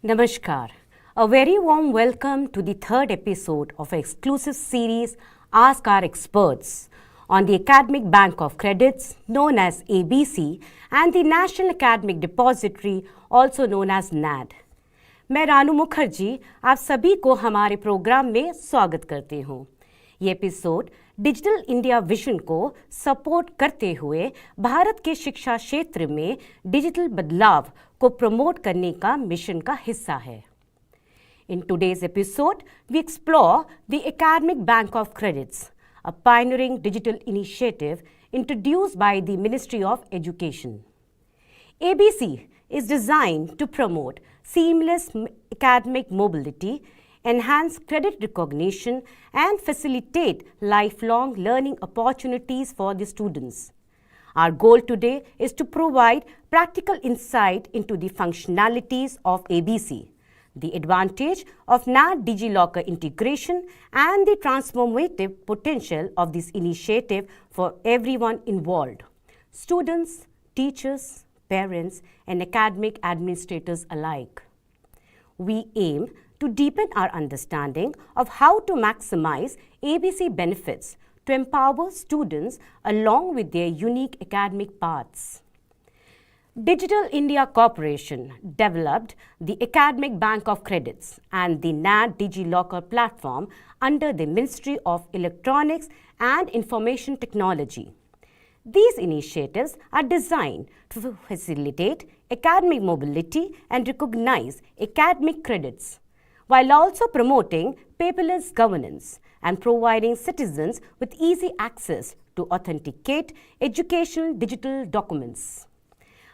Namaskar. A very warm welcome to the third episode of our exclusive series Ask Our Experts on the Academic Bank of Credits known as ABC and the National Academic Depository also known as NAD. मैं रानू मुखर्जी आप सभी को हमारे programme में स्वागत करती हूँ। ये एपिसोड डिजिटल इंडिया विजन को सपोर्ट करते हुए भारत के शिक्षा क्षेत्र में डिजिटल बदलाव को प्रमोट करने का मिशन का हिस्सा है। In today's episode, we explore the Academic Bank of Credits, a pioneering digital initiative introduced by the Ministry of Education. ABC is designed to promote seamless academic mobility, enhance credit recognition, and facilitate lifelong learning opportunities for the students. Our goal today is to provide practical insight into the functionalities of ABC, the advantage of NAD DigiLocker integration, and the transformative potential of this initiative for everyone involved: students, teachers, parents, and academic administrators alike. We aim to deepen our understanding of how to maximize ABC benefits to empower students along with their unique academic paths. Digital India Corporation developed the Academic Bank of Credits and the NAD DigiLocker platform under the Ministry of Electronics and Information Technology. These initiatives are designed to facilitate academic mobility and recognize academic credits, while also promoting paperless governance and providing citizens with easy access to authenticate educational digital documents.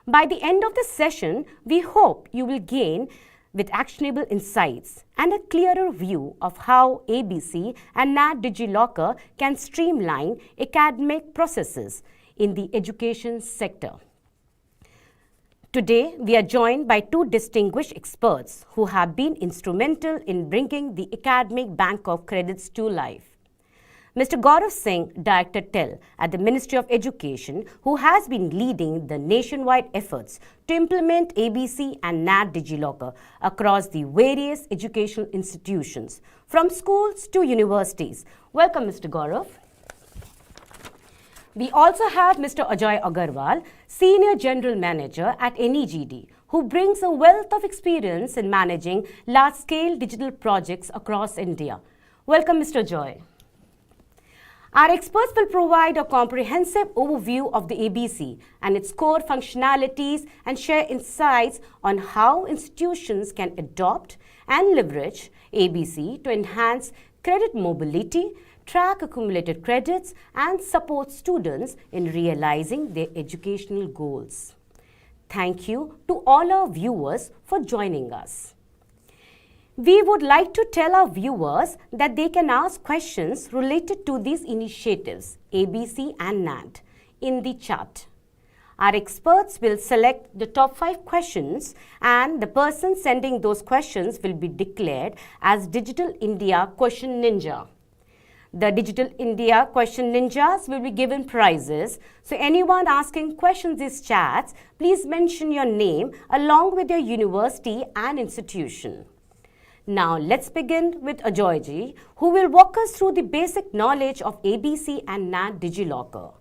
By the end of the session, we hope you will gain with actionable insights and a clearer view of how ABC and NAD DigiLocker can streamline academic processes in the education sector. Today, we are joined by two distinguished experts who have been instrumental in bringing the Academic Bank of Credits to life. Mr. Gaurav Singh, Director TEL at the Ministry of Education, who has been leading the nationwide efforts to implement ABC and NAD DigiLocker across the various educational institutions, from schools to universities. Welcome, Mr. Gaurav. We also have Mr. Ajay Agarwal, Senior General Manager at NeGD, who brings a wealth of experience in managing large-scale digital projects across India. Welcome, Mr. Ajay. Our experts will provide a comprehensive overview of the ABC and its core functionalities and share insights on how institutions can adopt and leverage ABC to enhance credit mobility, track accumulated credits, and support students in realizing their educational goals. Thank you to all our viewers for joining us. We would like to tell our viewers that they can ask questions related to these initiatives, ABC and NAD, in the chat. Our experts will select the top 5 questions, and the person sending those questions will be declared as Digital India Question Ninja. The Digital India Question Ninjas will be given prizes. So anyone asking questions in these chats, please mention your name along with your university and institution. Now let's begin with Ajay ji, who will walk us through the basic knowledge of ABC and NAD DigiLocker.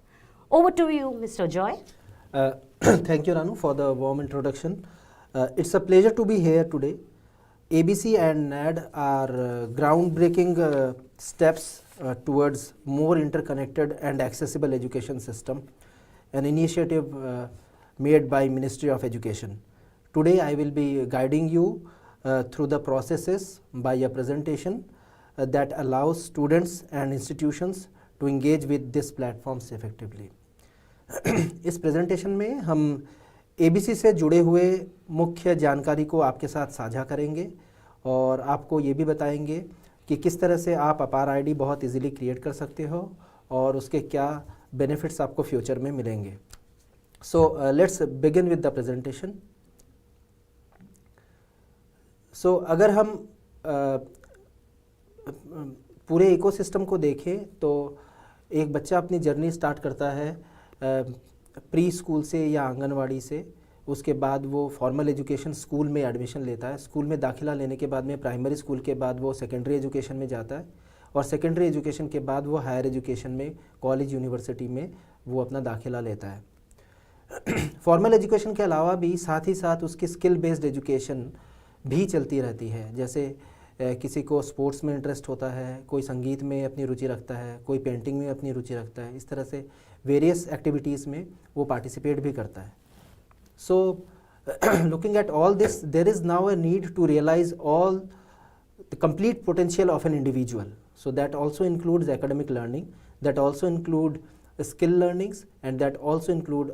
Over to you, Mr. Ajay. Thank you, Ranu, for the warm introduction. It's a pleasure to be here today. ABC and NAD are groundbreaking steps towards more interconnected and accessible education system, an initiative made by Ministry of Education. Today I will be guiding you through the processes by a presentation that allows students and institutions to engage with these platforms effectively. इस presentation में हम ABC से जुड़े हुए मुख्य जानकारी को आपके साथ साझा करेंगे और आपको ये भी बताएंगे कि किस तरह से आप अपार आईडी बहुत इजीली क्रिएट कर सकते हो और उसके क्या बेनिफिट्स आपको फ्यूचर में मिलेंगे। So let's begin with the presentation. So अगर हम पूरे इकोसिस्टम को देखें तो एक बच्चा अपनी जर्नी स्टार्ट करता है प्री स्कूल से या आंगनवाड़ी से, उसके बाद वो फॉर्मल एजुकेशन स्कूल में एडमिशन लेता है, स्कूल में दाखिला लेने के बाद में प्राइमरी स्कूल के बाद वो सेकेंडरी एजुकेशन में जाता है, और सेकेंडरी एजुकेशन के बाद वो हायर एजुकेशन में कॉलेज यूनिवर्सिटी में वो अपना दाखिला लेता है। फॉर्मल एजुकेशन के अलावा भी साथ ही साथ उसकी स्किल बेस्ड एजुकेशन भी चलती रहती है। जैसे किसी को स्पोर्ट्स में इंटरेस्ट होता है, कोई संगीत में अपनी रुचि रखता है, कोई पेंटिंग में अपनी रुचि रखता है, इस तरह से वेरियस एक्टिविटीज़ में वो पार्टिसिपेट भी करता है। So looking at all this, there is now a need to realize all the complete potential of an individual. So that also includes academic learning, that also include skill learnings, and that also include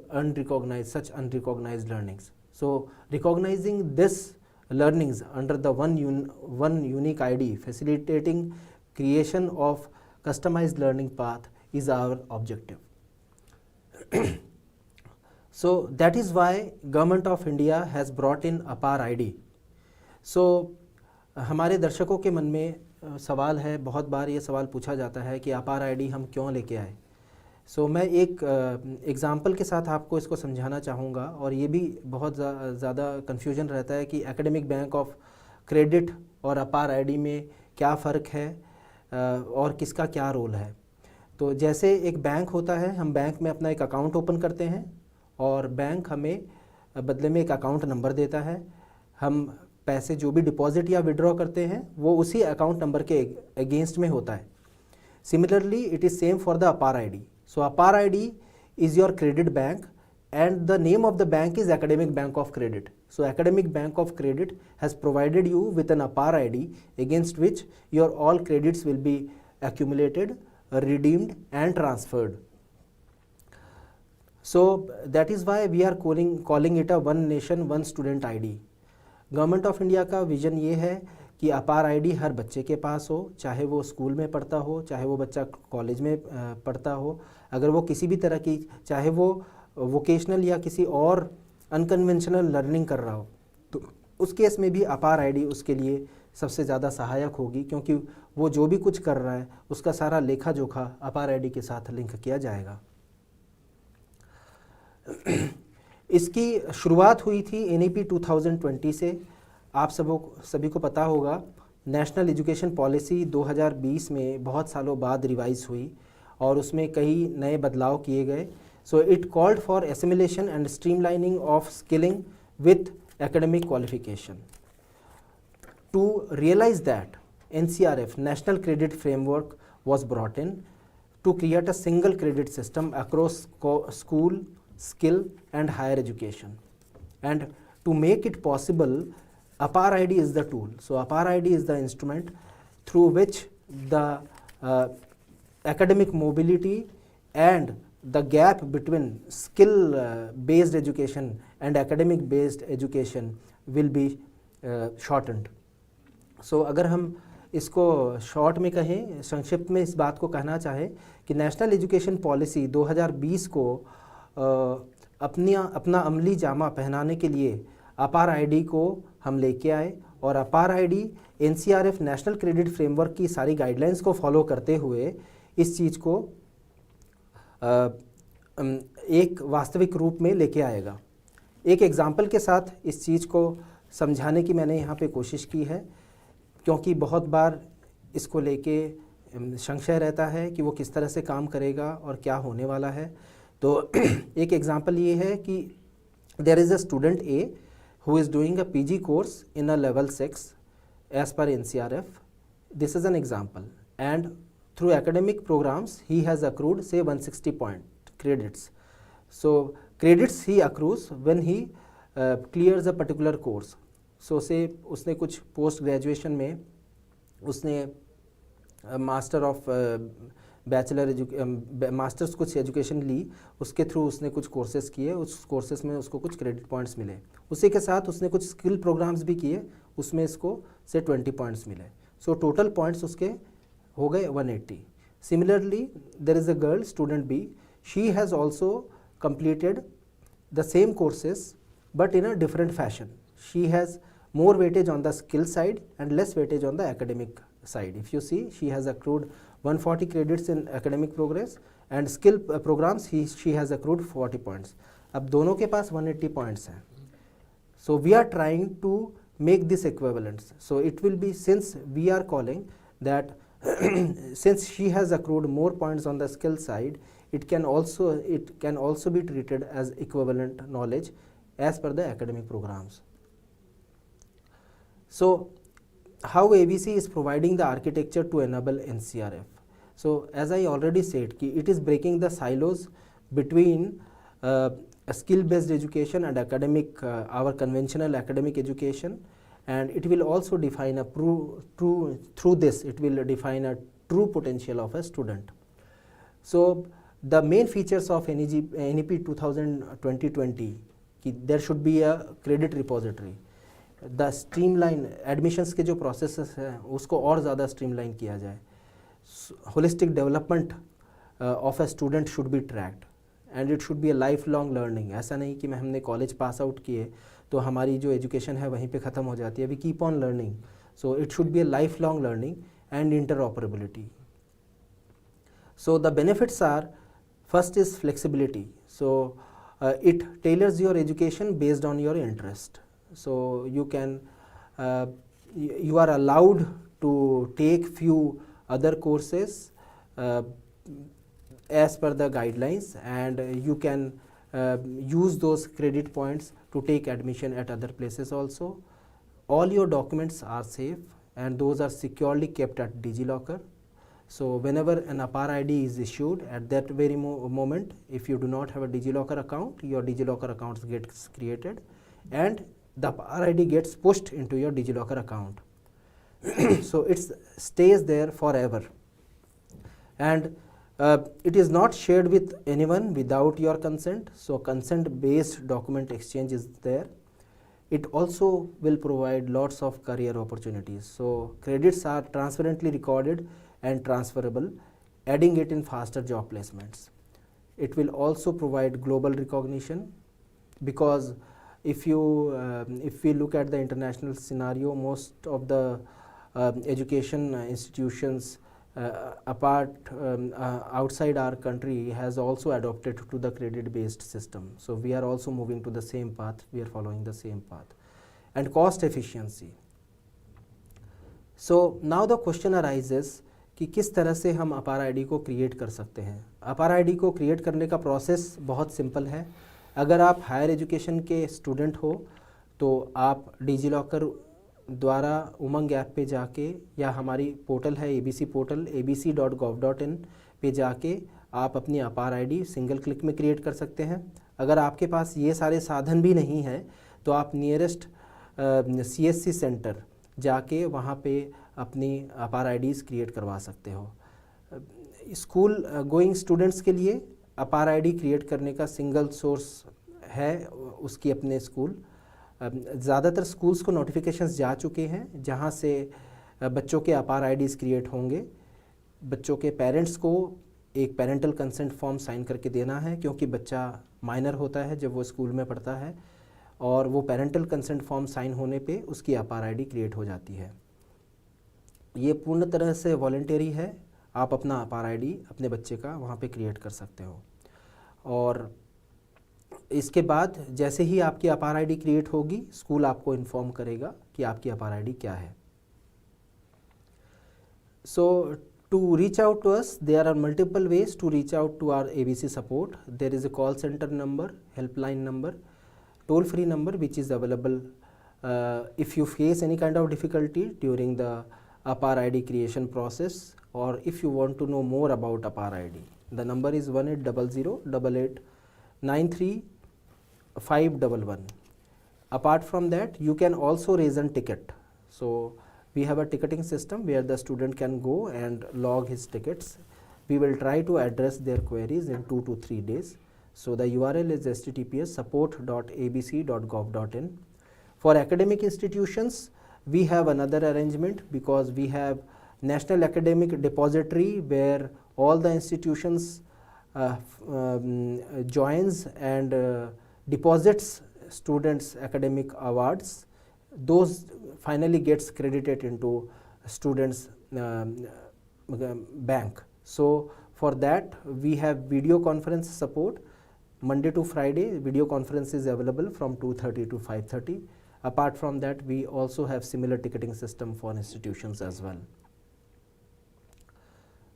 such unrecognized learnings. So recognizing this learnings under the one unique ID, facilitating creation of customized learning path is our objective. So that is why Government of India has brought in APAAR ID. So हमारे दर्शकों के मन में सवाल है, बहुत बार ये सवाल पूछा जाता है कि APAAR ID हम क्यों लेके आए। सो मैं एक एग्ज़ाम्पल के साथ आपको इसको समझाना चाहूँगा, और ये भी बहुत ज़्यादा कन्फ्यूजन रहता है कि एकेडमिक बैंक ऑफ क्रेडिट और APAAR ID में क्या फ़र्क है और किसका क्या रोल है। तो जैसे एक बैंक होता है, हम बैंक में अपना एक अकाउंट ओपन करते हैं और बैंक हमें बदले में एक अकाउंट नंबर देता है। हम पैसे जो भी डिपॉजिट या विड्रॉ करते हैं वो उसी अकाउंट नंबर के अगेंस्ट में होता है। Similarly it is same for the APAAR ID. So APAAR ID is your credit bank and the name of the bank is Academic Bank of Credit. So Academic Bank of Credit has provided you with an APAAR ID against which your all credits will be accumulated, redeemed and transferred. So that is why we are calling it a one nation one student ID. Government of India का vision ये है कि APAAR ID हर बच्चे के पास हो, चाहे वो school में पढ़ता हो, चाहे वो बच्चा कॉलेज में पढ़ता हो, अगर वो किसी भी तरह की, चाहे वो वोकेशनल या किसी और अनकन्वेंशनल लर्निंग कर रहा हो, तो उस केस में भी APAAR ID उसके लिए सबसे ज़्यादा सहायक होगी, क्योंकि वो जो भी कुछ कर रहा है उसका सारा लेखा जोखा APAAR ID के साथ लिंक किया जाएगा। इसकी शुरुआत हुई थी NEP 2020 से। आप सभी को पता होगा नेशनल एजुकेशन पॉलिसी 2020 में बहुत सालों बाद रिवाइज हुई और उसमें कई नए बदलाव किए गए। So it called for assimilation and streamlining of skilling with academic qualification. To realise that NCRF national credit framework was brought in to create a single credit system across school, skill and higher education. And to make it possible, APAAR ID is the tool. So APAAR ID is the instrument through which the academic mobility and the gap between skill based education and academic based education will be shortened. So अगर हम इसको short में कहें, संक्षिप्त में इस बात को कहना चाहें कि नेशनल एजुकेशन पॉलिसी 2020 को अपना अमली जामा पहनाने के लिए APAAR ID को हम लेके आए, और APAAR ID NCRF national credit framework की सारी गाइडलाइंस को फॉलो करते हुए इस चीज़ को एक वास्तविक रूप में लेके आएगा। एक एग्जाम्पल के साथ इस चीज़ को समझाने की मैंने यहाँ पे कोशिश की है, क्योंकि बहुत बार इसको लेके संशय रहता है कि वो किस तरह से काम करेगा और क्या होने वाला है। तो एक एग्जांपल ये है कि there is a student A who is doing a PG course in a level 6 as per NCRF. This is an example, and through academic programs he has accrued say 160 credits. So credits he accrues when he clears a particular course. सो से उसने कुछ post graduation में उसने master of masters कुछ education ली, उसके through उसने कुछ courses किए, उस कोर्सेज में उसको कुछ क्रेडिट पॉइंट्स मिले। उसी के साथ उसने कुछ स्किल प्रोग्राम्स भी किए, उसमें इसको से 20 पॉइंट्स मिले। सो टोटल पॉइंट्स उसके हो गए 180। Similarly there is a girl student B, she has also completed the same courses but in a different fashion. She has more weightage on the skill side and less weightage on the academic side. If you see, she has accrued 140 credits in academic progress and skill programs she has accrued 40 points. अब दोनों के पास 180 points हैं. So we are trying to make this equivalence. So it will be, since we are calling that since she has accrued more points on the skill side, it can also be treated as equivalent knowledge as per the academic programs. So how ABC is providing the architecture to enable NCRF. So as I already said, it is breaking the silos between a skill-based education and academic, our conventional academic education, and it will also define a through this it will define a true potential of a student. So the main features of NEP 2020, there should be a credit repository. The streamline admissions के जो processes हैं उसको और ज़्यादा streamline किया जाए. Holistic development of a student should be tracked and it should be a lifelong learning. ऐसा नहीं कि हमने college pass out किए तो हमारी जो education है वहीं पे ख़त्म हो जाती है. We keep on learning. So it should be a lifelong learning and interoperability. So the benefits are, first is flexibility. So it tailors your education based on your interest. So you can you are allowed to take few other courses as per the guidelines, and you can use those credit points to take admission at other places also. All your documents are safe and those are securely kept at DigiLocker. So whenever an APAAR ID is issued, at that very moment, if you do not have a DigiLocker account, your DigiLocker account gets created and the APAAR ID gets pushed into your DigiLocker account. So it stays there forever, and it is not shared with anyone without your consent. So consent based document exchange is there. It also will provide lots of career opportunities. So credits are transparently recorded and transferable, adding it in faster job placements. It will also provide global recognition, because if we look at the international scenario, most of the education institutions outside our country has also adopted to the credit based system. So we are also moving to the same path, we are following the same path. And cost efficiency. So now the question arises कि किस तरह से हम APAAR ID को create कर सकते हैं. APAAR ID को क्रिएट करने का प्रोसेस बहुत सिंपल है. अगर आप हायर एजुकेशन के स्टूडेंट हो तो आप डिजीलॉकर द्वारा उमंग ऐप पे जाके, या हमारी पोर्टल है ABC पोर्टल abc.gov.in पे जाके आप अपनी APAAR ID सिंगल क्लिक में क्रिएट कर सकते हैं. अगर आपके पास ये सारे साधन भी नहीं है तो आप नियरेस्ट CSC सेंटर जाके वहाँ पे अपनी APAAR IDs क्रिएट करवा सकते हो. स्कूल गोइंग स्टूडेंट्स के लिए APAAR ID क्रिएट करने का सिंगल सोर्स है उसकी अपने स्कूल. ज़्यादातर स्कूल्स को नोटिफिकेशंस जा चुके हैं जहाँ से बच्चों के APAAR IDs क्रिएट होंगे. बच्चों के पेरेंट्स को एक पेरेंटल कंसेंट फॉर्म साइन करके देना है, क्योंकि बच्चा माइनर होता है जब वो स्कूल में पढ़ता है, और वो पेरेंटल कंसेंट फॉर्म साइन होने पे उसकी APAAR ID क्रिएट हो जाती है. ये पूर्ण तरह से वॉलंटरी है. आप अपना APAAR ID अपने बच्चे का वहाँ पे क्रिएट कर सकते हो, और इसके बाद जैसे ही आपकी APAAR ID क्रिएट होगी, स्कूल आपको इन्फॉर्म करेगा कि आपकी APAAR ID क्या है. So to reach out to us, there are multiple ways to reach out to our ABC support. There is a call center number, helpline number, toll free number which is available if you face any kind of difficulty during the APAAR ID creation process, or if you want to know more about APAAR ID. The number is 1800-8893-511. Apart from that, you can also raise a ticket. So we have a ticketing system where the student can go and log his tickets. We will try to address their queries in 2 to 3 days. So the URL is https://support.abc.gov.in. For academic institutions, we have another arrangement, because we have National Academic Depository where all the institutions joins and deposits students' academic awards, those finally gets credited into students' bank. So for that we have video conference support. Monday to Friday video conference is available from 2:30 to 5:30. Apart from that, we also have similar ticketing system for institutions as well.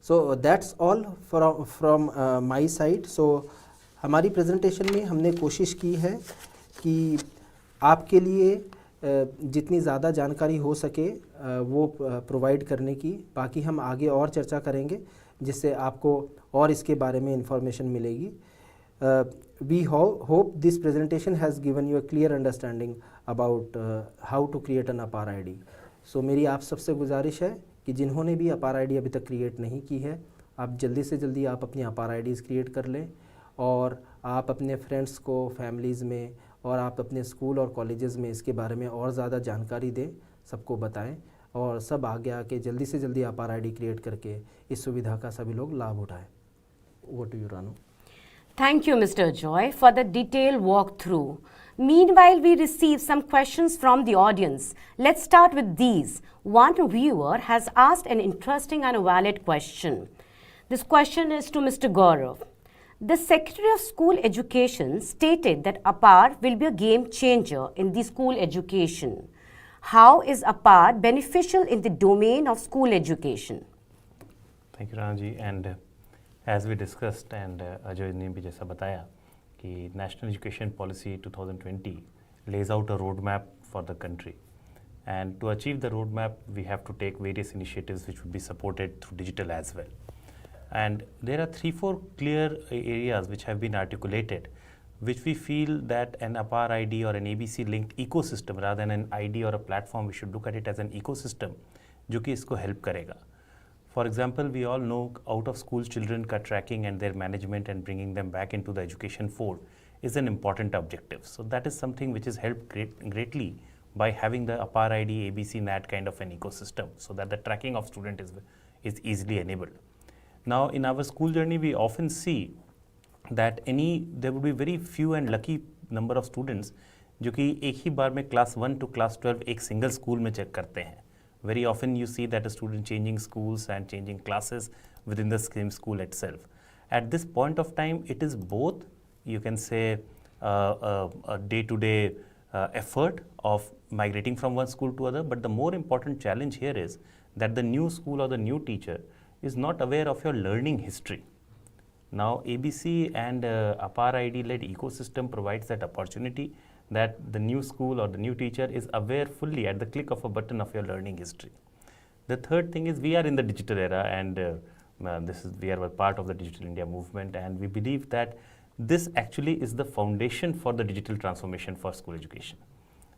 So that's all from my side. So हमारी presentation में हमने कोशिश की है कि आपके लिए जितनी ज़्यादा जानकारी हो सके वो प्रोवाइड करने की। बाकी हम आगे और चर्चा करेंगे जिससे आपको और इसके बारे में इंफॉर्मेशन मिलेगी। We hope this presentation has given you a clear understanding about how to create an APAAR ID. So मेरी आप सबसे गुजारिश है कि जिन्होंने भी APAAR ID अभी तक क्रिएट नहीं की है, आप जल्दी से जल्दी आप अपनी APAAR IDs क्रिएट कर लें और आप अपने फ्रेंड्स को, फैमिलीज़ में और आप अपने स्कूल और कॉलेजेस में इसके बारे में और ज़्यादा जानकारी दें, सबको बताएं और सब आगे आके जल्दी से जल्दी APAAR ID क्रिएट करके इस सुविधा का सभी लोग लाभ उठाएं। Over to you, Ranu. Thank you, Mr. Joy, for the detailed walkthrough. Meanwhile, we received some questions from the audience. Let's start with these. One viewer has asked an interesting and a valid question. This question is to Mr. Gaurav. The Secretary of School Education stated that APAAR will be a game changer in the school education. How is APAAR beneficial in the domain of school education? Thank you, Ranaji. And as we discussed and Ajay ने भी जैसा बताया कि National Education Policy 2020 lays out a roadmap for the country, and to achieve the roadmap we have to take various initiatives which would be supported through digital as well. And there are 3-4 clear areas which have been articulated which we feel that an APAAR ID or an ABC linked ecosystem rather than an ID or a platform, we should look at it as an ecosystem जो कि इसको help करेगा. For example, we all know out of school children ka tracking and their management and bringing them back into the education fold is an important objective. So that is something which is helped greatly by having the APAAR ID, ABC-NAD kind of an ecosystem so that the tracking of student is easily enabled. Now in our school journey, we often see that there would be very few and lucky number of students जो कि एक ही बार में class 1 to class 12 एक single school में check करते हैं. Very often you see that a student changing schools and changing classes within the same school itself. At this point of time, it is both, you can say, a day-to-day effort of migrating from one school to other, but the more important challenge here is that the new school or the new teacher is not aware of your learning history. Now, ABC and APAAR ID-led ecosystem provides that opportunity that the new school or the new teacher is aware fully at the click of a button of your learning history. The third thing is we are in the digital era, and we are a part of the Digital India movement, and we believe that this actually is the foundation for the digital transformation for school education.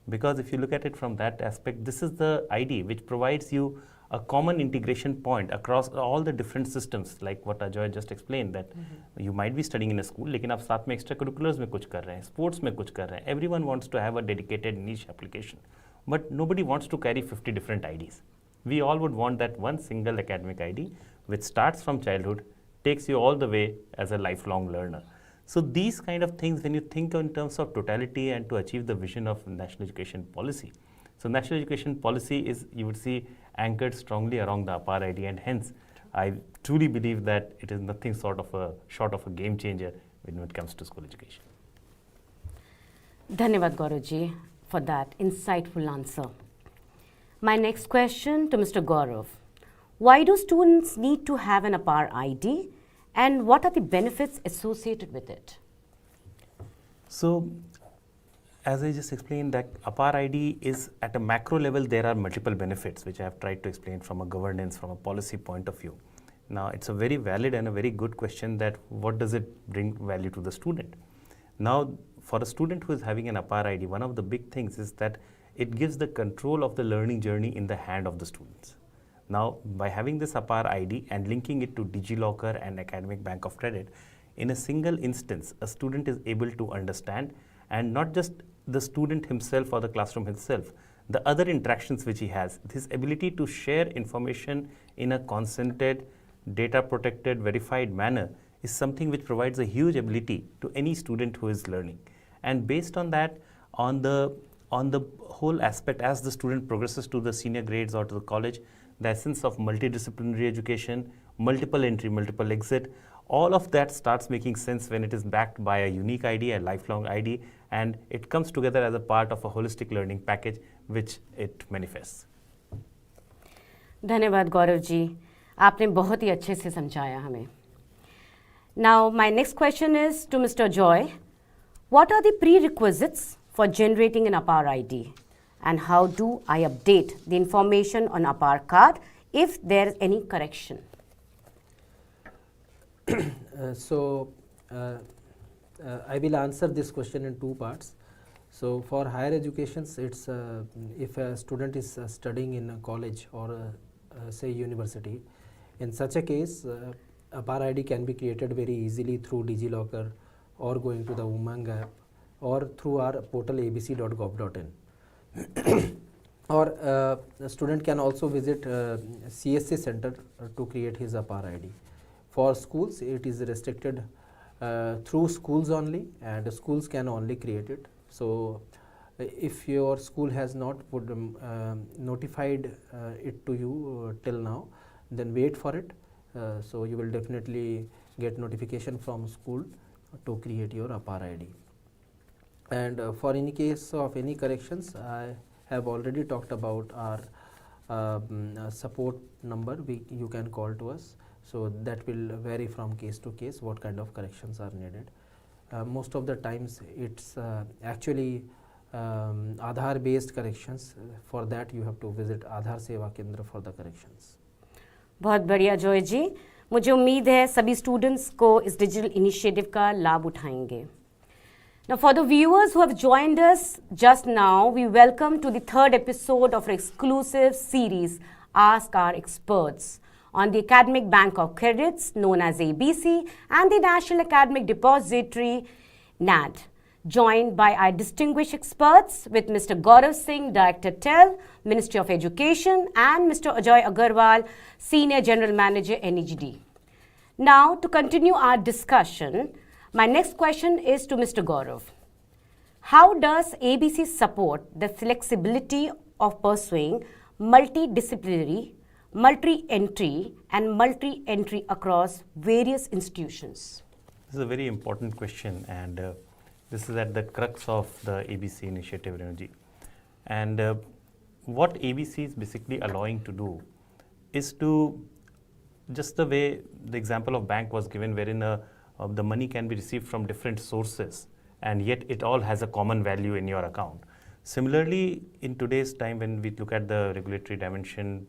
Because if you look at it from that aspect, this is the ID which provides you a common integration point across all the different systems, like what Ajay just explained, that you might be studying in a school, लेकिन आप साथ में extracurriculars में कुछ कर रहे हैं, sports में कुछ कर रहे हैं. Everyone wants to have a dedicated niche application, but nobody wants to carry 50 different IDs. We all would want that one single academic ID, which starts from childhood, takes you all the way as a lifelong learner. So these kind of things, when you think in terms of totality and to achieve the vision of national education policy, so national education policy is, you would see, anchored strongly around the APAAR ID, and hence I truly believe that it is nothing short of a game changer when it comes to school education. Dhanyavad Gaurav for that insightful answer. My next question to Mr. Gaurav. Why do students need to have an APAAR ID, and what are the benefits associated with it? So, as I just explained, that APAAR ID is at a macro level, there are multiple benefits which I have tried to explain from a governance, from a policy point of view. Now, it's a very valid and a very good question that what does it bring value to the student? Now, for a student who is having an APAAR ID, one of the big things is that it gives the control of the learning journey in the hand of the students. Now, by having this APAAR ID and linking it to DigiLocker and Academic Bank of Credit, in a single instance, a student is able to understand, and not just the student himself or the classroom himself, the other interactions which he has, his ability to share information in a consented, data protected, verified manner is something which provides a huge ability to any student who is learning. And based on that, on the whole aspect, as the student progresses to the senior grades or to the college, the essence of multidisciplinary education, multiple entry, multiple exit, all of that starts making sense when it is backed by a unique ID, a lifelong ID, and it comes together as a part of a holistic learning package which it manifests. धन्यवाद गौरव जी, आपने बहुत ही अच्छे से समझाया हमें. Now my next question is to Mr. Joy. What are the prerequisites for generating an APAAR ID, and how do I update the information on APAAR card if there is any correction? I will answer this question in two parts. So for higher educations, it's if a student is studying in a college or say university, in such a case APAAR ID can be created very easily through DigiLocker or going to the Umang app or through our portal abc.gov.in. Or a student can also visit CSC center to create his APAAR ID. For schools, it is restricted through schools only, and schools can only create it. So if your school has not notified it to you till now, then wait for it. So you will definitely get notification from school to create your APAAR ID. And for any case of any corrections, I have already talked about our support number. You can call to us. So that will vary from case to case what kind of corrections are needed. Most of the times it's actually Aadhaar based corrections. For that you have to visit Aadhaar Seva Kendra for the corrections. बहुत बढ़िया Joy जी, मुझे उम्मीद है सभी students को इस digital initiative का लाभ उठाएंगे. Now for the viewers who have joined us just now, we welcome to the third episode of our exclusive series Ask Our Experts on the Academic Bank of Credits known as ABC and the National Academic Depository NAD, joined by our distinguished experts with Mr. Gaurav Singh, Director TEL, Ministry of Education, and Mr. Ajoy Agarwal, Senior General Manager, NeGD. Now to continue our discussion, my next question is to Mr. Gaurav. How does ABC support the flexibility of pursuing multidisciplinary, multi-entry and multi-entry across various institutions? This is a very important question, and this is at the crux of the ABC initiative, Renuji. And what ABC is basically allowing to do is to, just the way the example of bank was given, wherein the money can be received from different sources, and yet it all has a common value in your account. Similarly, in today's time, when we look at the regulatory dimension,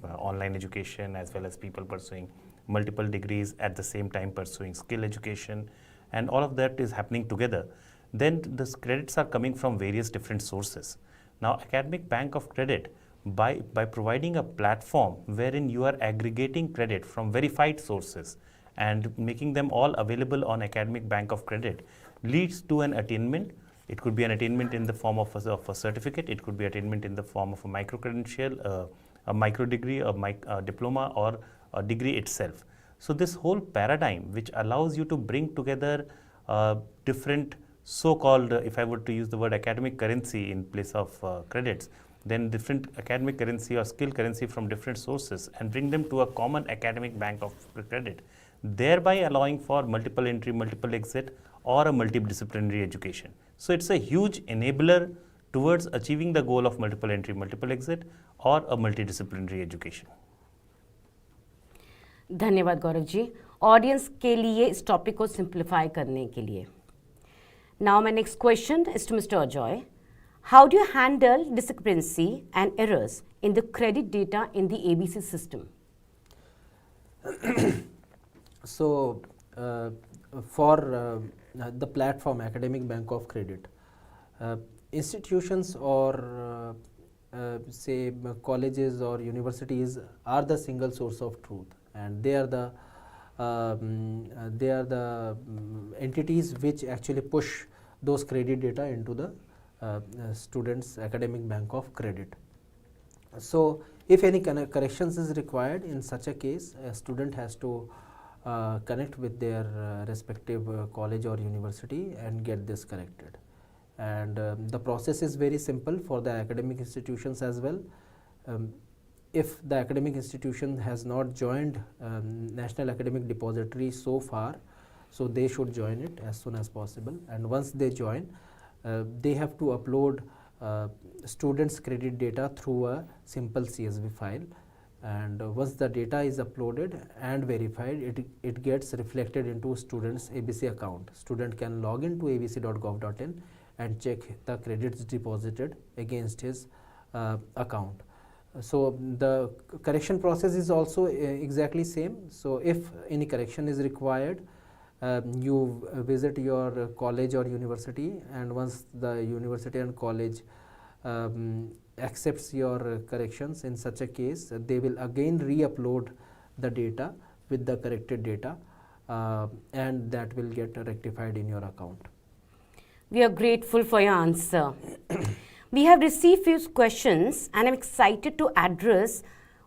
online education, as well as people pursuing multiple degrees at the same time pursuing skill education, and all of that is happening together, then the credits are coming from various different sources. Now, Academic Bank of Credit, by providing a platform wherein you are aggregating credit from verified sources and making them all available on Academic Bank of Credit, leads to an attainment. It could be an attainment in the form of a certificate, it could be attainment in the form of a micro-credential, a micro-degree, a diploma, or a degree itself. So this whole paradigm, which allows you to bring together different so-called, if I were to use the word academic currency in place of credits, then different academic currency or skill currency from different sources and bring them to a common academic bank of credit, thereby allowing for multiple entry, multiple exit, or a multidisciplinary education. So it's a huge enabler towards achieving the goal of multiple entry, multiple exit, or a multidisciplinary education. धन्यवाद Gaurav ji, audience के लिए इस topic को simplify करने के लिए. Now my next question is to Mr. Ajoy. How do you handle discrepancy and errors in the credit data in the ABC system? So for the platform Academic Bank of Credit, institutions or say colleges or universities are the single source of truth, and they are the entities which actually push those credit data into the students' Academic Bank of Credit. So if any corrections is required, in such a case a student has to connect with their respective college or university and get this corrected. And the process is very simple for the academic institutions as well. If the academic institution has not joined National Academic Depository so far, so they should join it as soon as possible. And once they join, they have to upload students' credit data through a simple CSV file. And once the data is uploaded and verified, it gets reflected into student's ABC account. Student can log into abc.gov.in and check the credits deposited against his account. So the correction process is also exactly same. So if any correction is required, you visit your college or university, and once the university and college accepts your corrections, in such a case they will again re-upload the data with the corrected data, and that will get rectified in your account. We are grateful for your answer. We have received few questions and I'm excited to address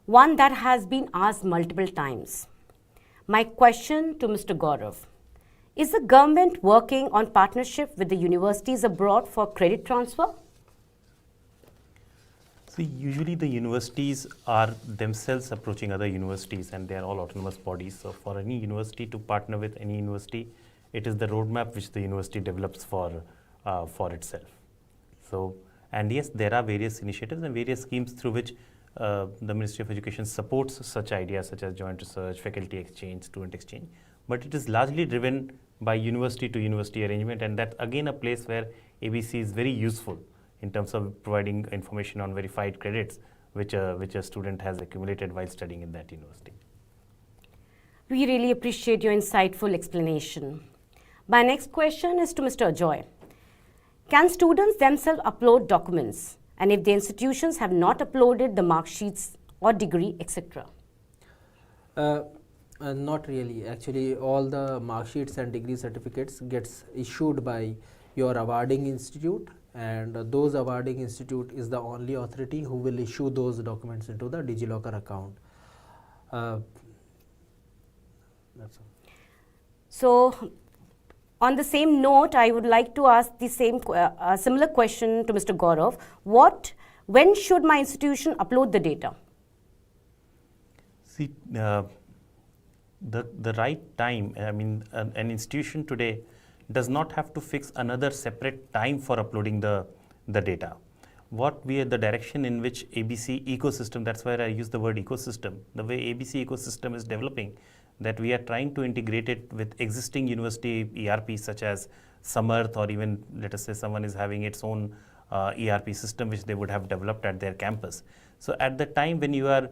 one that has been asked multiple times. My question to Mr. Gaurav: is the government working on partnership with the universities abroad for credit transfer? See, usually the universities are themselves approaching other universities, and they are all autonomous bodies. So for any university to partner with any university, it is the roadmap which the university develops for itself. So, and yes, there are various initiatives and various schemes through which the Ministry of Education supports such ideas such as joint research, faculty exchange, student exchange. But it is largely driven by university to university arrangement, and that's again a place where ABC is very useful in terms of providing information on verified credits which a student has accumulated while studying in that university. We really appreciate your insightful explanation. My next question is to Mr. Ajoy. Can students themselves upload documents, and if the institutions have not uploaded the mark sheets or degree, etc.? Not really. Actually, all the mark sheets and degree certificates gets issued by your awarding institute, and those awarding institute is the only authority who will issue those documents into the DigiLocker account. That's all. So, on the same note, I would like to ask the same similar question to Mr. Gaurav. When should my institution upload the data? See, the right time, I mean, an institution today does not have to fix another separate time for uploading the data. The direction in which ABC ecosystem, that's where I use the word ecosystem, the way ABC ecosystem is developing, that we are trying to integrate it with existing university ERPs such as Samarth, or even let us say someone is having its own ERP system which they would have developed at their campus. So at the time when you are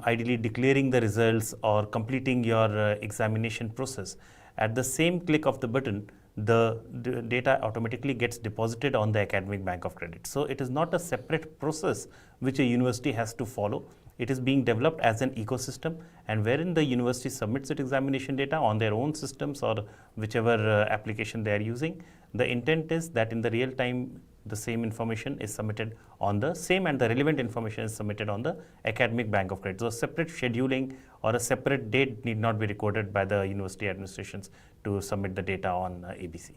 ideally declaring the results or completing your examination process, at the same click of the button, the data automatically gets deposited on the Academic Bank of Credit. So it is not a separate process which a university has to follow. It is being developed as an ecosystem, and wherein the university submits its examination data on their own systems or whichever application they are using. The intent is that in the real time, the same information is submitted on the same, and the relevant information is submitted on the Academic Bank of Credit. So separate scheduling or a separate date need not be recorded by the university administrations to submit the data on ABC.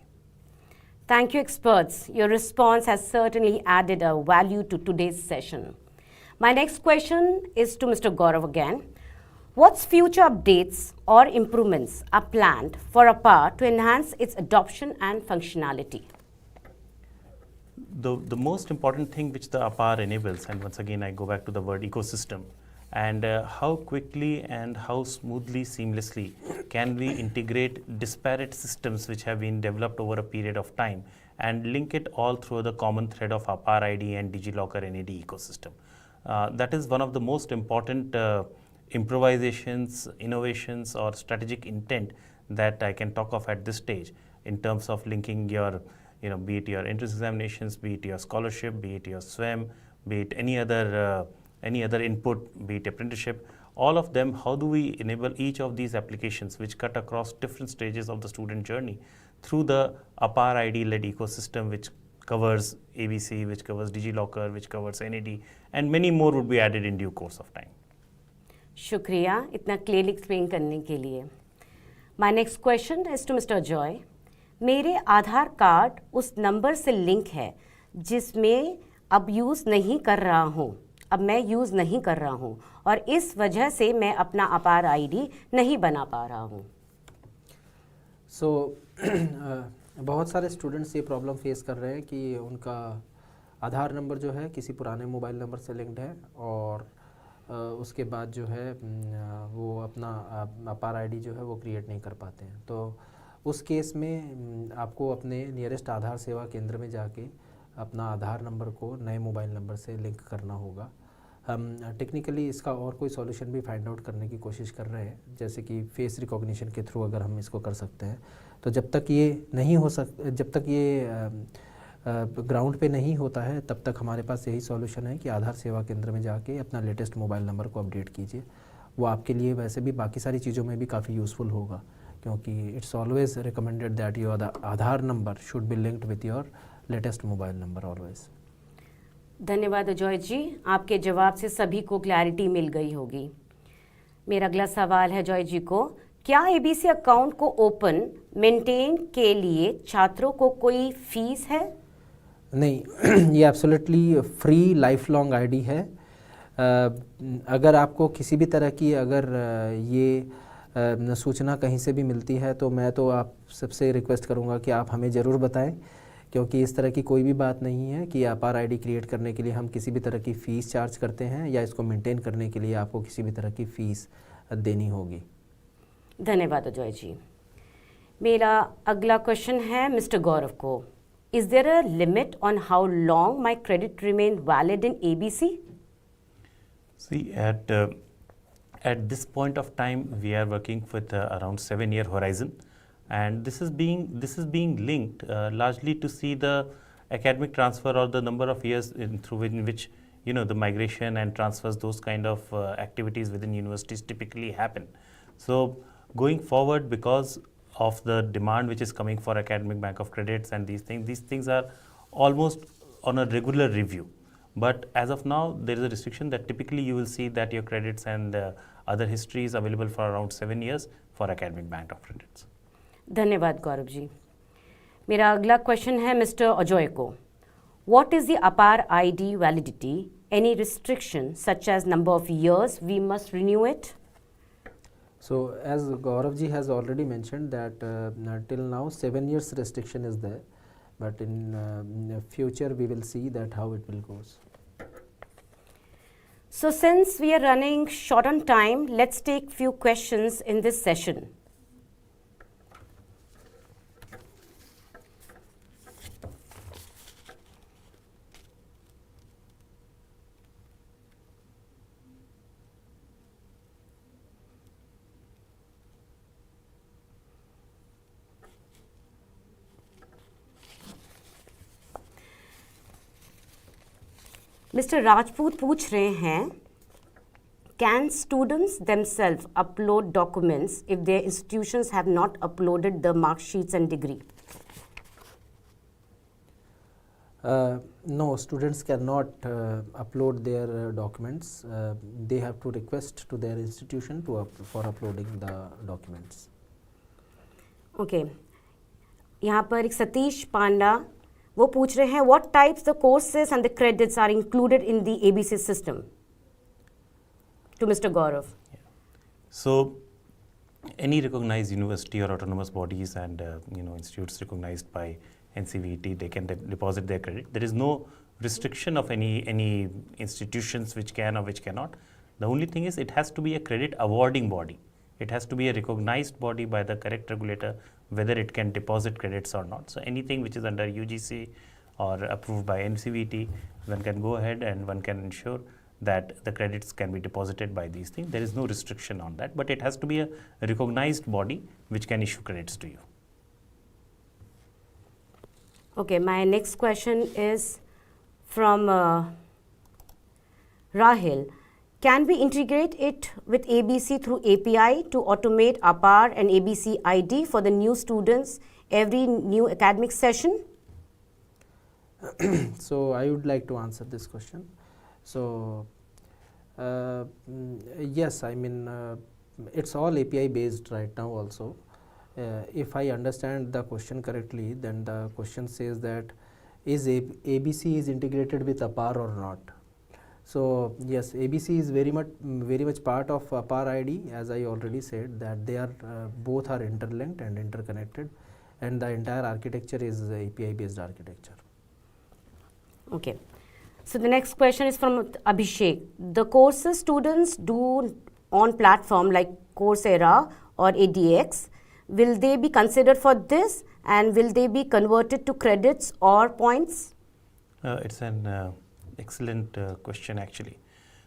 Thank you, experts. Your response has certainly added a value to today's session. My next question is to Mr. Gaurav again. What future updates or improvements are planned for APAAR to enhance its adoption and functionality? The most important thing which the APAAR enables, and once again I go back to the word ecosystem, and how quickly and how smoothly, seamlessly can we integrate disparate systems which have been developed over a period of time and link it all through the common thread of Apar ID and DigiLocker NAD ecosystem. That is one of the most important improvisations, innovations, or strategic intent that I can talk of at this stage in terms of linking your, be it your entrance examinations, be it your scholarship, be it your SWAM, be it any other input, be it apprenticeship, all of them. How do we enable each of these applications which cut across different stages of the student journey through the APAR ID-led ecosystem, which covers ABC, which covers DigiLocker, which covers NeGD, and many more would be added in due course of time. शुक्रिया इतना clearly explain करने के लिए. My next question is to Mr. Joy. मेरे आधार card उस number से link है जिसमें अब यूज़ नहीं कर रहा हूँ, अब मैं यूज़ नहीं कर रहा हूँ और इस वजह से मैं अपना अपार आईडी नहीं बना पा रहा हूँ. सो बहुत सारे स्टूडेंट्स ये प्रॉब्लम फेस कर रहे हैं कि उनका आधार नंबर जो है किसी पुराने मोबाइल नंबर से लिंक्ड है और उसके बाद जो है वो अपना अपार आईडी जो है वो क्रिएट नहीं कर पाते हैं. तो उस केस में आपको अपने नियरेस्ट आधार सेवा केंद्र में जाके अपना आधार नंबर को नए मोबाइल नंबर से लिंक करना होगा. हम टेक्निकली इसका और कोई सॉल्यूशन भी फाइंड आउट करने की कोशिश कर रहे हैं, जैसे कि फेस रिकॉग्निशन के थ्रू अगर हम इसको कर सकते हैं. तो जब तक ये नहीं हो जब तक ये ग्राउंड पे नहीं होता है तब तक हमारे पास यही सॉल्यूशन है कि आधार सेवा केंद्र में जाके अपना लेटेस्ट मोबाइल नंबर को अपडेट कीजिए. वो आपके लिए वैसे भी बाकी सारी चीज़ों में भी काफ़ी यूज़फुल होगा, क्योंकि it's always recommended that your Aadhaar number should be linked with your latest mobile number always. धन्यवाद अजय जी, आपके जवाब से सभी को क्लैरिटी मिल गई होगी. मेरा अगला सवाल है अजय जी को, क्या एबीसी अकाउंट को ओपन मेंटेन के लिए छात्रों को कोई फीस है? नहीं, ये absolutely free life long ID है. अगर आपको किसी भी तरह की अगर ये सूचना कहीं से भी मिलती है तो मैं तो आप सबसे रिक्वेस्ट करूंगा कि आप हमें ज़रूर बताएं, क्योंकि इस तरह की कोई भी बात नहीं है कि अपार आईडी क्रिएट करने के लिए हम किसी भी तरह की फ़ीस चार्ज करते हैं या इसको मेंटेन करने के लिए आपको किसी भी तरह की फ़ीस देनी होगी. धन्यवाद अजय जी. मेरा अगला क्वेश्चन है मिस्टर गौरव को. Is there a limit on how long my credit remain valid in ABC? See, at this point of time, we are working with around 7-year horizon, and this is being linked largely to see the academic transfer or the number of years through which the migration and transfers, those kind of activities within universities typically happen. So going forward, because of the demand which is coming for academic bank of credits and these things are almost on a regular review. But as of now, there is a restriction that typically you will see that your credits and other history is available for around 7 years for academic bank of credits. धन्यवाद गौरव जी. मेरा अगला question है mister Ajay को. What is the APAAR ID validity? Any restriction such as number of years we must renew it? So as Gaurav ji has already mentioned that till now 7 years restriction is there, but in future we will see that how it will goes. So since we are running short on time, let's take few questions in this session. Mister Rajput पूछ रहे हैं, can students themselves upload documents if their institutions have not uploaded the mark sheets and degree? No, students cannot upload their documents. They have to request to their institution for uploading the documents. Okay. यहाँ पर एक सतीश पांडा वो पूछ रहे हैं, what types the courses and the credits are included in the ABC system? To Mr. Gaurav. Yeah. So any recognized university or autonomous bodies and institutes recognized by NCVT, they can deposit their credit. There is no restriction of any institutions which can or which cannot. The only thing is it has to be a credit awarding body. It has to be a recognized body by the correct regulator, whether it can deposit credits or not. So anything which is under UGC or approved by NCVT, one can go ahead and one can ensure that the credits can be deposited by these things. There is no restriction on that, but it has to be a recognized body which can issue credits to you. Okay, my next question is from Rahil. Can we integrate it with ABC through API to automate APAAR and ABC ID for the new students every new academic session? So I would like to answer this question. So yes, I mean it's all API based right now also. If I understand the question correctly, then the question says that is ABC is integrated with APAAR or not? So yes, ABC is very much part of APAR ID, as I already said that they are both are interlinked and interconnected, and the entire architecture is API based architecture. Okay. So the next question is from Abhishek. The courses students do on platform like Coursera or ADX, will they be considered for this, and will they be converted to credits or points? It's an excellent question actually.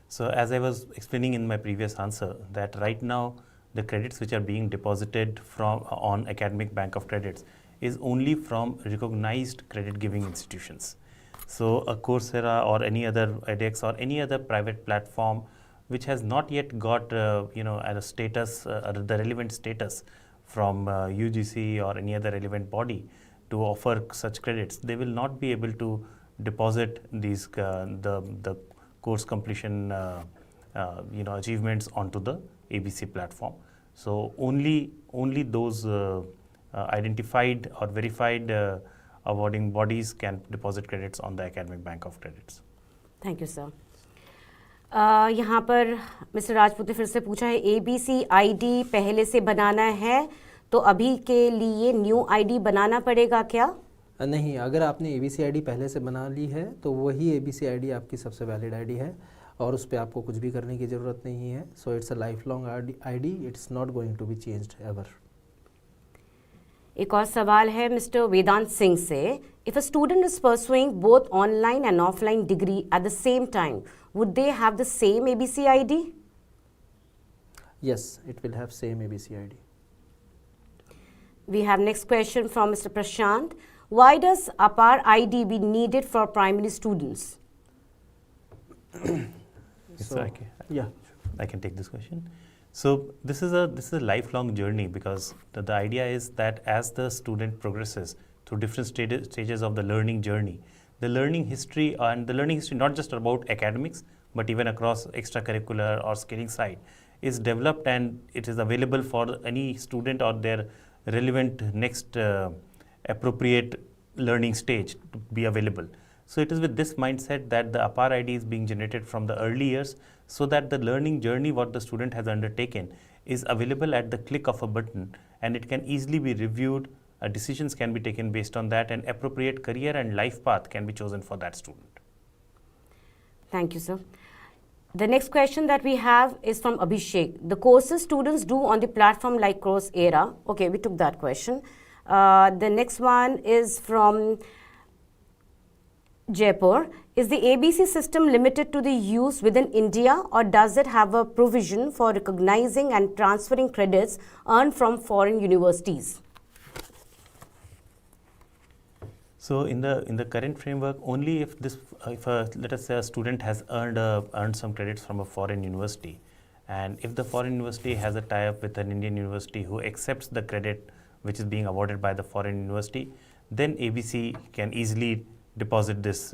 So as I was explaining in my previous answer, that right now the credits which are being deposited from on Academic Bank of Credits is only from recognized credit giving institutions. So a Coursera or any other edX or any other private platform which has not yet got at a status, the relevant status from UGC or any other relevant body to offer such credits, they will not be able to deposit these the course completion achievements onto the ABC platform. So only those identified or verified awarding bodies can deposit credits on the Academic Bank of Credits. Thank you, sir. यहाँ पर mister Rajput ने फिर से पूछा है ABC ID पहले से बनाना है तो अभी के लिए न्यू ID बनाना पड़ेगा क्या? नहीं, अगर आपने ABC ID पहले से बना ली है तो वही ABC ID आपकी सबसे वैलिड ID है और उस पर आपको कुछ भी करने की ज़रूरत नहीं है. So it's a life long ID, it's not going to be changed ever. एक और सवाल है मिस्टर वेदांत सिंह से. If a student is pursuing both online and offline degree at the same time, would they have the same ABC ID? Yes, it will have same ABC ID. We have next question from Mr. Prashant. Why does Apar ID be needed for primary students? I can take this question. So this is a lifelong journey, because the idea is that as the student progresses through different stages of the learning journey, the learning history not just about academics but even across extracurricular or skilling side is developed, and it is available for any student or their relevant next appropriate learning stage to be available. So it is with this mindset that the Apar ID is being generated from the early years, so that the learning journey what the student has undertaken is available at the click of a button, and it can easily be reviewed. Decisions can be taken based on that, and appropriate career and life path can be chosen for that student. Thank you, sir. The next question that we have is from Abhishek. The courses students do on the platform like Coursera. Okay, we took that question. The next one is from Jaipur. Is the ABC system limited to the use within India, or does it have a provision for recognizing and transferring credits earned from foreign universities? So in the current framework, only if let us say a student has earned some credits from a foreign university, and if the foreign university has a tie-up with an Indian university who accepts the credit which is being awarded by the foreign university, then ABC can easily deposit this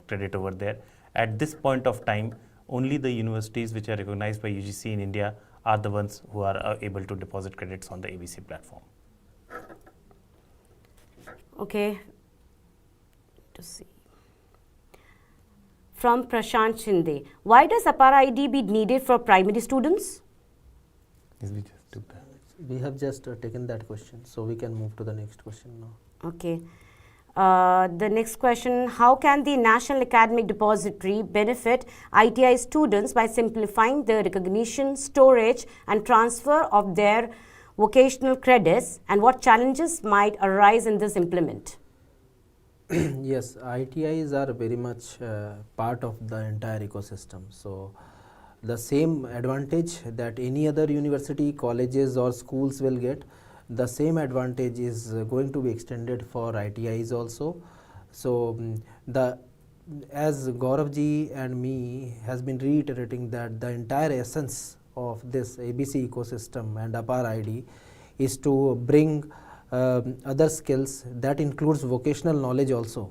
credit over there. At this point of time, only the universities which are recognized by UGC in India are the ones who are able to deposit credits on the ABC platform. Okay. To see. From Prashant Shinde. Why does Apar ID be needed for primary students? Yes, we just took that. We have just taken that question, so we can move to the next question now. Okay. The next question, how can the National Academic Depository benefit ITI students by simplifying the recognition, storage and transfer of their vocational credits, and what challenges might arise in this implement? Yes, ITIs are very much part of the entire ecosystem. So the same advantage that any other university, colleges or schools will get, the same advantage is going to be extended for ITIs also. So as Gaurav ji and me has been reiterating that the entire essence of this ABC ecosystem and Apar ID is to bring other skills that includes vocational knowledge also.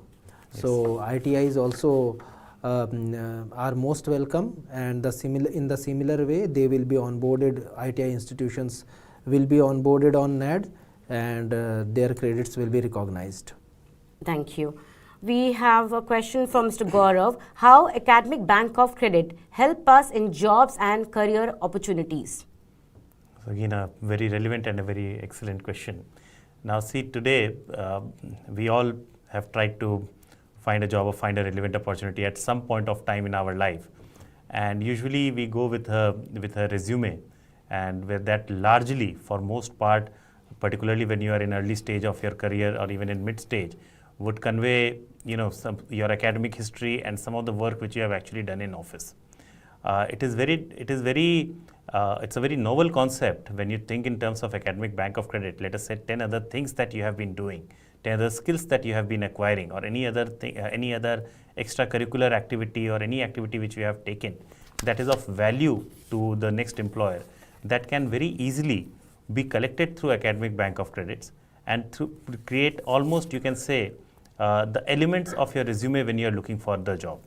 Yes. So ITIs also are most welcome, and in the similar way they will be onboarded. ITI institutions will be onboarded on NAD, and their credits will be recognized. Thank you. We have a question from Mr. Gaurav. How Academic Bank of Credit help us in jobs and career opportunities? So again, a very relevant and a very excellent question. Now see, today we all have tried to find a job or find a relevant opportunity at some point of time in our life. And usually we go with a resume, and where that largely, for most part, particularly when you are in early stage of your career or even in mid stage, would convey your academic history and some of the work which you have actually done in office. It's a very novel concept when you think in terms of Academic Bank of Credit. Let us say 10 other things that you have been doing, 10 other skills that you have been acquiring, or any other extracurricular activity or any activity which you have taken that is of value to the next employer, that can very easily be collected through Academic Bank of Credits and to create almost, you can say, the elements of your resume when you are looking for the job.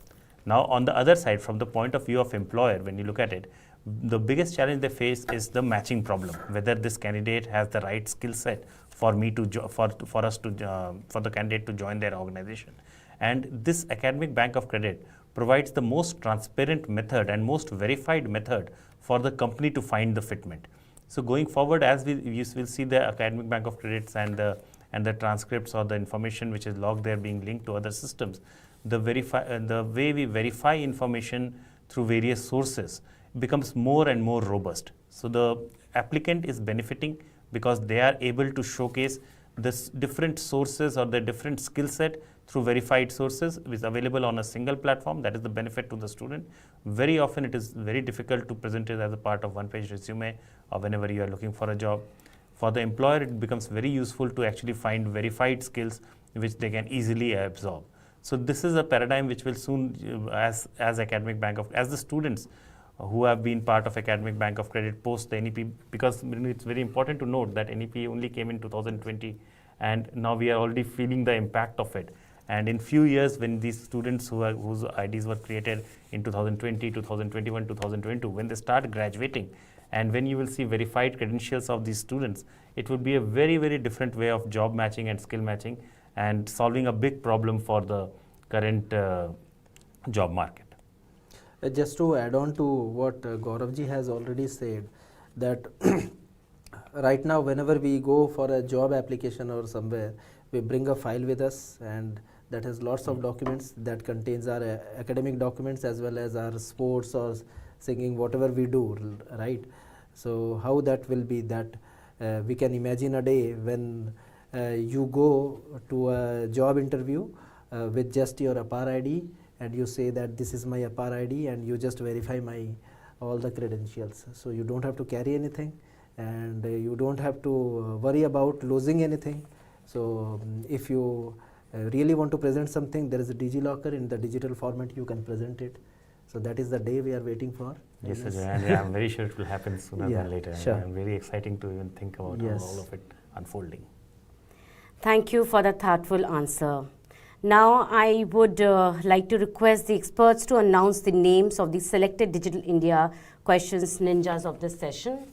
Now, on the other side, from the point of view of employer, when you look at it, the biggest challenge they face is the matching problem, whether this candidate has the right skill set for me to for the candidate to join their organization. And this Academic Bank of Credit provides the most transparent method and most verified method for the company to find the fitment. So going forward, as we will see the Academic Bank of Credits and the transcripts or the information which is logged there being linked to other systems, the way we verify information through various sources becomes more and more robust. So the applicant is benefiting because they are able to showcase the different sources or the different skill set through verified sources, which is available on a single platform. That is the benefit to the student. Very often it is very difficult to present it as a part of one-page resume or whenever you are looking for a job. For the employer, it becomes very useful to actually find verified skills which they can easily absorb. So this is a paradigm which will soon, as Academic Bank of, as the students who have been part of Academic Bank of Credit post the NEP, because it's very important to note that NEP only came in 2020, and now we are already feeling the impact of it. And in few years, when these students whose IDs were created in 2020, 2021, 2022, when they start graduating, and when you will see verified credentials of these students, it would be a very, very different way of job matching and skill matching and solving a big problem for the current job market. Just to add on to what Gauravji has already said, that right now whenever we go for a job application or somewhere, we bring a file with us, and that has lots of documents that contains our academic documents as well as our sports or singing, whatever we do, right? So how that will be that we can imagine a day when you go to a job interview with just your APAAR ID, and you say that this is my APAAR ID, and you just verify all the credentials. So you don't have to carry anything, and you don't have to worry about losing anything. So if you really want to present something, there is a DigiLocker. In the digital format you can present it. So that is the day we are waiting for. Yes, and I'm very sure it will happen sooner than later. Sure. And I'm very exciting to even think about all of it unfolding. Thank you for the thoughtful answer. Now I would like to request the experts to announce the names of the selected Digital India questions ninjas of this session.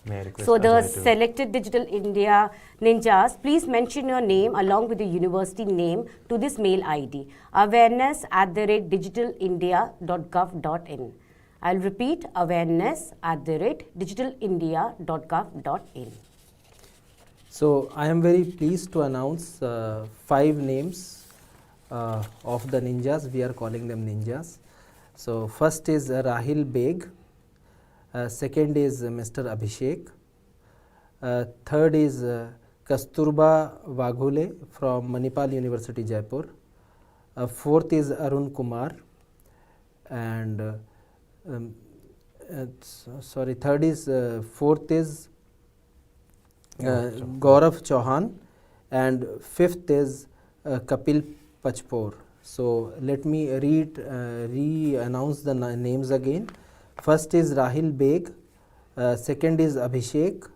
May I request So the Ajay to selected Digital India ninjas, please mention your name along with the university name to this mail ID, awareness@digitalindia.gov.in. I'll repeat, awareness@digitalindia.gov.in. So I am very pleased to announce 5 names of the ninjas. We are calling them ninjas. So first is Rahil Beg, second is Mr. Abhishek, third is Kasturba Waghule from Manipal University, Jaipur, fourth is Arun Kumar, and fourth is Gaurav Chauhan, and fifth is Kapil Pachpor. So let me re-announce the names again. First is Rahil Beg, second is Abhishek,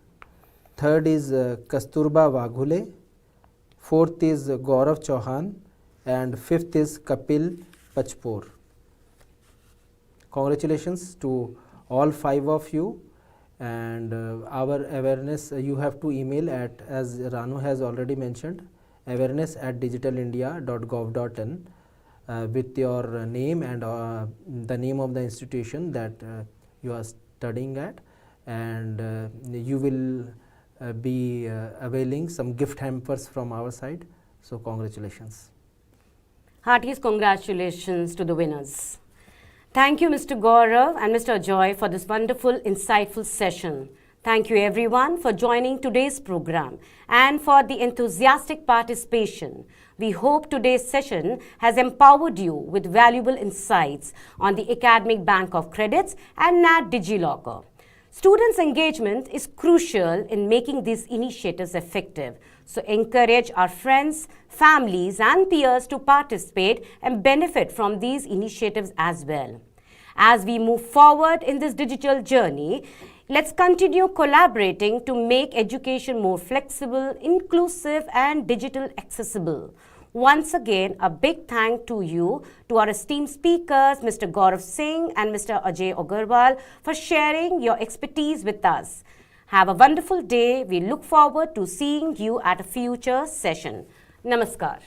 third is Kasturba Waghule, fourth is Gaurav Chauhan, and fifth is Kapil Pachpor. Congratulations to all 5 of you, And our awareness, you have to email at, as Ranu has already mentioned, awareness@digitalindia.gov.in with your name and the name of the institution that you are studying at, and you will be availing some gift hampers from our side. So congratulations. Heartiest congratulations to the winners. Thank you, Mr. Gaurav and Mr. Ajoy, for this wonderful, insightful session. Thank you, everyone, for joining today's program and for the enthusiastic participation. We hope today's session has empowered you with valuable insights on the Academic Bank of Credits and NAD DigiLocker. Students' engagement is crucial in making these initiatives effective. So encourage our friends, families, and peers to participate and benefit from these initiatives as well. As we move forward in this digital journey, let's continue collaborating to make education more flexible, inclusive, and digital accessible. Once again, a big thank to you, to our esteemed speakers, Mr. Gaurav Singh and Mr. Ajay Agarwal, for sharing your expertise with us. Have a wonderful day. We look forward to seeing you at a future session. Namaskar.